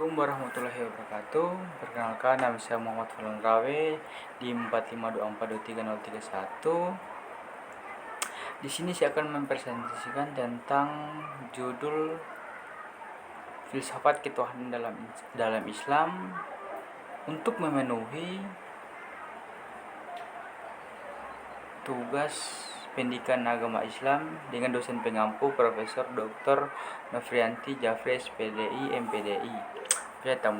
Assalamualaikum warahmatullahi wabarakatuh. Perkenalkan, nama saya Muhammad Falan Rawe di 45242331. Di sini saya akan mempresentasikan tentang judul filsafat ketuhanan dalam Islam untuk memenuhi tugas pendidikan agama Islam dengan dosen pengampu Profesor Dr. Nofrianti Jafri SPDI MPDI. Kita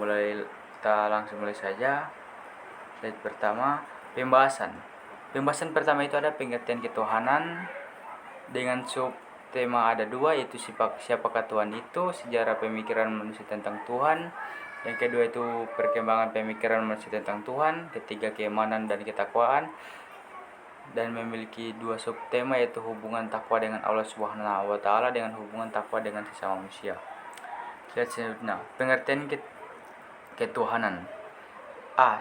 langsung mulai saja. Slide pertama, pembahasan. Pembahasan pertama itu ada pengertian ketuhanan dengan subtema ada dua, yaitu siapakah Tuhan itu, sejarah pemikiran manusia tentang Tuhan. Yang kedua itu perkembangan pemikiran manusia tentang Tuhan. Ketiga, keimanan dan ketakwaan. Dan memiliki dua subtema, yaitu hubungan takwa dengan Allah Subhanahu wa taala dengan hubungan takwa dengan sesama manusia. Lihat selanjutnya, pengertian ketuhanan.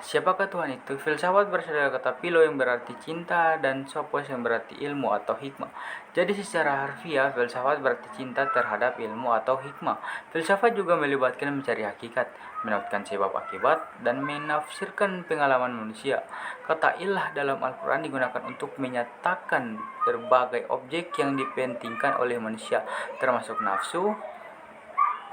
Siapakah Tuhan itu? Filsafat berasal dari kata philo yang berarti cinta dan sophos yang berarti ilmu atau hikmah. Jadi secara harfiah, filsafat berarti cinta terhadap ilmu atau hikmah. Filsafat juga melibatkan mencari hakikat, menautkan sebab akibat, dan menafsirkan pengalaman manusia. Kata ilah dalam Al-Quran digunakan untuk menyatakan berbagai objek yang dipentingkan oleh manusia, termasuk nafsu,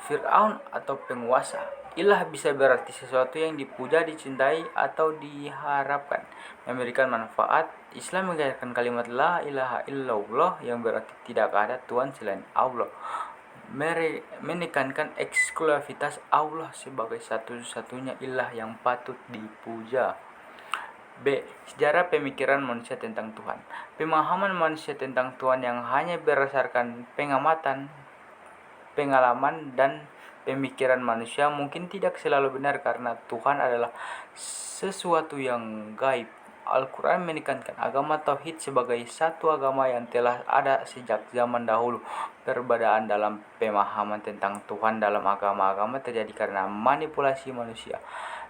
Fir'aun atau penguasa. Ilah bisa berarti sesuatu yang dipuja, dicintai, atau diharapkan, memberikan manfaat. Islam mengajarkan kalimat la ilaha illallah yang berarti tidak ada Tuhan selain Allah, menekankan eksklusivitas Allah sebagai satu-satunya ilah yang patut dipuja. B. Sejarah pemikiran manusia tentang Tuhan. Pemahaman manusia tentang Tuhan yang hanya berdasarkan pengamatan, pengalaman, dan pemikiran manusia mungkin tidak selalu benar karena Tuhan adalah sesuatu yang gaib. Al-Quran menekankan agama Tauhid sebagai satu agama yang telah ada sejak zaman dahulu. Perbedaan dalam pemahaman tentang Tuhan dalam agama-agama terjadi karena manipulasi manusia.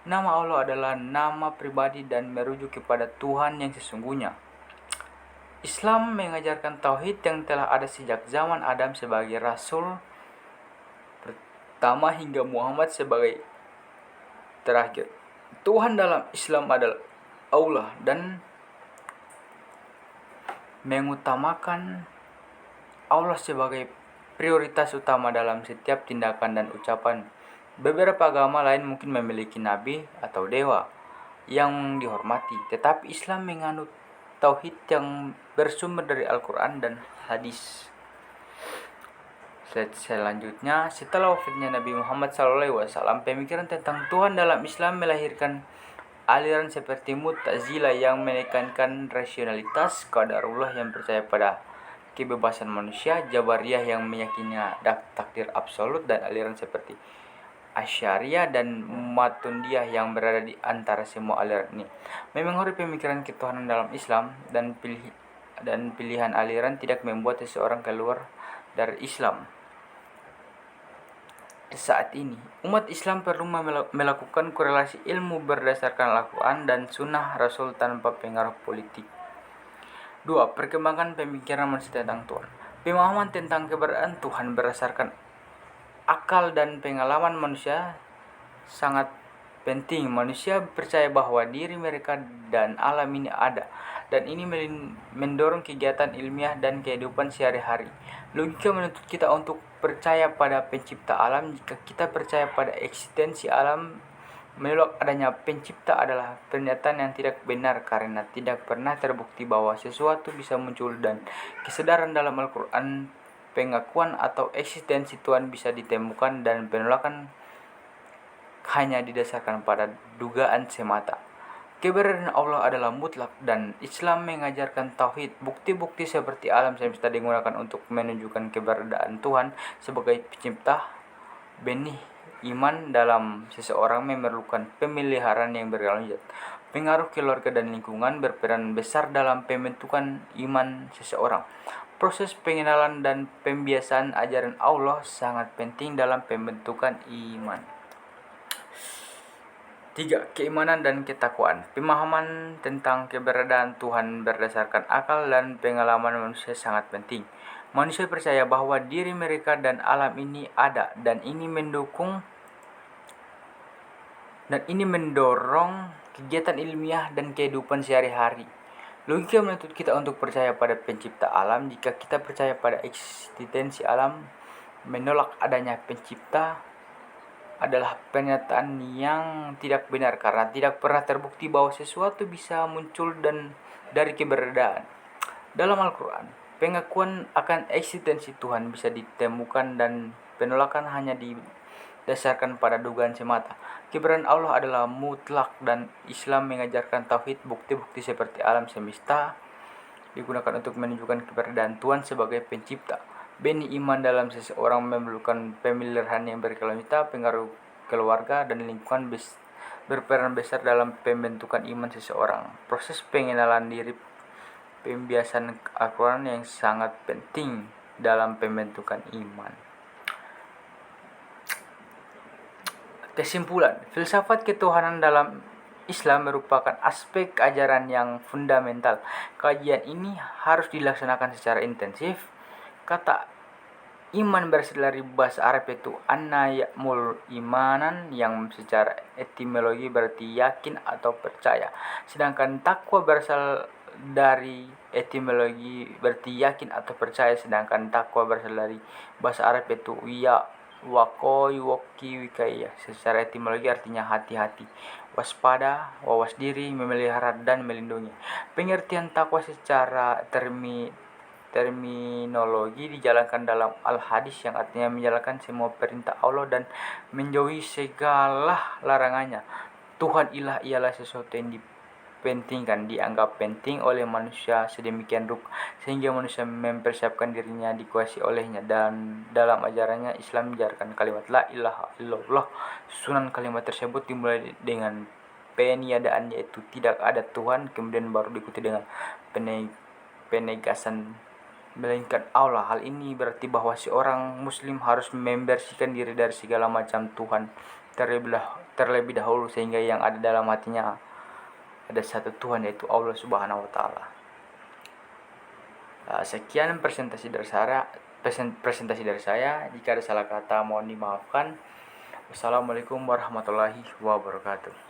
Nama Allah adalah nama pribadi dan merujuk kepada Tuhan yang sesungguhnya. Islam mengajarkan Tauhid yang telah ada sejak zaman Adam sebagai Rasul pertama hingga Muhammad sebagai terakhir. Tuhan dalam Islam adalah Allah dan mengutamakan Allah sebagai prioritas utama dalam setiap tindakan dan ucapan. Beberapa agama lain mungkin memiliki nabi atau dewa yang dihormati, tetapi Islam menganut tauhid yang bersumber dari Al-Quran dan hadis. Selanjutnya, setelah wafatnya Nabi Muhammad SAW, pemikiran tentang Tuhan dalam Islam melahirkan aliran seperti Mu'tazilah yang menekankan rasionalitas, qadarullah yang percaya pada kebebasan manusia, Jabariyah yang meyakini takdir absolut, dan aliran seperti Asy'ariyah dan Matundiyah yang berada di antara semua aliran ini. Memengaruhi pemikiran ketuhanan dalam Islam dan pilihan aliran tidak membuat seseorang keluar dari Islam. Saat ini, umat Islam perlu melakukan korelasi ilmu berdasarkan Al-Quran dan Sunnah Rasul tanpa pengaruh politik. 2. Perkembangan pemikiran manusia tentang Tuhan. Pemahaman tentang keberadaan Tuhan berdasarkan akal dan pengalaman manusia sangat penting. Manusia percaya bahwa diri mereka dan alam ini ada, dan ini mendorong kegiatan ilmiah dan kehidupan sehari-hari. Logika menuntut kita untuk percaya pada pencipta alam. Jika kita percaya pada eksistensi alam, menolak adanya pencipta adalah pernyataan yang tidak benar karena tidak pernah terbukti bahwa sesuatu bisa muncul, dan kesadaran dalam Al-Quran pengakuan atau eksistensi Tuhan bisa ditemukan, dan penolakan hanya didasarkan pada dugaan semata. Keberadaan Allah adalah mutlak, dan Islam mengajarkan tauhid. Bukti-bukti seperti alam semesta digunakan untuk menunjukkan keberadaan Tuhan sebagai pencipta. Benih iman dalam seseorang memerlukan pemeliharaan yang berlanjut. Pengaruh keluarga dan lingkungan berperan besar dalam pembentukan iman seseorang. Proses pengenalan dan pembiasaan ajaran Allah sangat penting dalam pembentukan iman. 3. Keimanan dan ketakwaan. Pemahaman tentang keberadaan Tuhan berdasarkan akal dan pengalaman manusia sangat penting. Manusia percaya bahwa diri mereka dan alam ini ada, dan ini mendukung dan ini mendorong kegiatan ilmiah dan kehidupan sehari-hari. Logika menuntut kita untuk percaya pada pencipta alam. Jika kita percaya pada eksistensi alam, menolak adanya pencipta adalah pernyataan yang tidak benar, karena tidak pernah terbukti bahwa sesuatu bisa muncul dan dari keberadaan. Dalam Al-Quran, pengakuan akan eksistensi Tuhan bisa ditemukan dan penolakan hanya didasarkan pada dugaan semata. Keberadaan Allah adalah mutlak dan Islam mengajarkan tauhid. Bukti-bukti seperti alam semesta digunakan untuk menunjukkan keberadaan Tuhan sebagai pencipta. Benih iman dalam seseorang memerlukan pemeliharaan yang berkelanjutan. Pengaruh keluarga dan lingkungan berperan besar dalam pembentukan iman seseorang. Proses pengenalan diri, pembiasan Al-Quran yang sangat penting dalam pembentukan iman. Kesimpulan, filsafat ketuhanan dalam Islam merupakan aspek ajaran yang fundamental. Kajian ini harus dilaksanakan secara intensif. Kata iman berasal dari bahasa Arab yaitu anna ya'mul imanan, yang secara etimologi berarti yakin atau percaya. Sedangkan takwa berasal dari etimologi berarti yakin atau percaya. Sedangkan takwa berasal dari bahasa Arab yaitu wakoi woki wikaya, secara etimologi artinya hati-hati, waspada, wawas diri, memelihara dan melindungi. Pengertian takwa secara terminologi dijalankan dalam al-hadis, yang artinya menjalankan semua perintah Allah dan menjauhi segala larangannya. Tuhan ilah ialah sesuatu yang dipentingkan, dianggap penting oleh manusia sedemikian rupa sehingga manusia mempersiapkan dirinya dikuasai olehnya. Dan dalam ajarannya Islam mengajarkan kalimat la ilaha illallah. Susunan kalimat tersebut dimulai dengan peniadaan, yaitu tidak ada Tuhan, kemudian baru diikuti dengan penegasan melainkan Allah. Hal ini berarti bahwa seorang muslim harus membersihkan diri dari segala macam Tuhan terlebih dahulu, sehingga yang ada dalam hatinya ada satu Tuhan, yaitu Allah Subhanahu wa taala. Sekian presentasi dari saya. Jika ada salah kata mohon dimaafkan. Wassalamualaikum warahmatullahi wabarakatuh.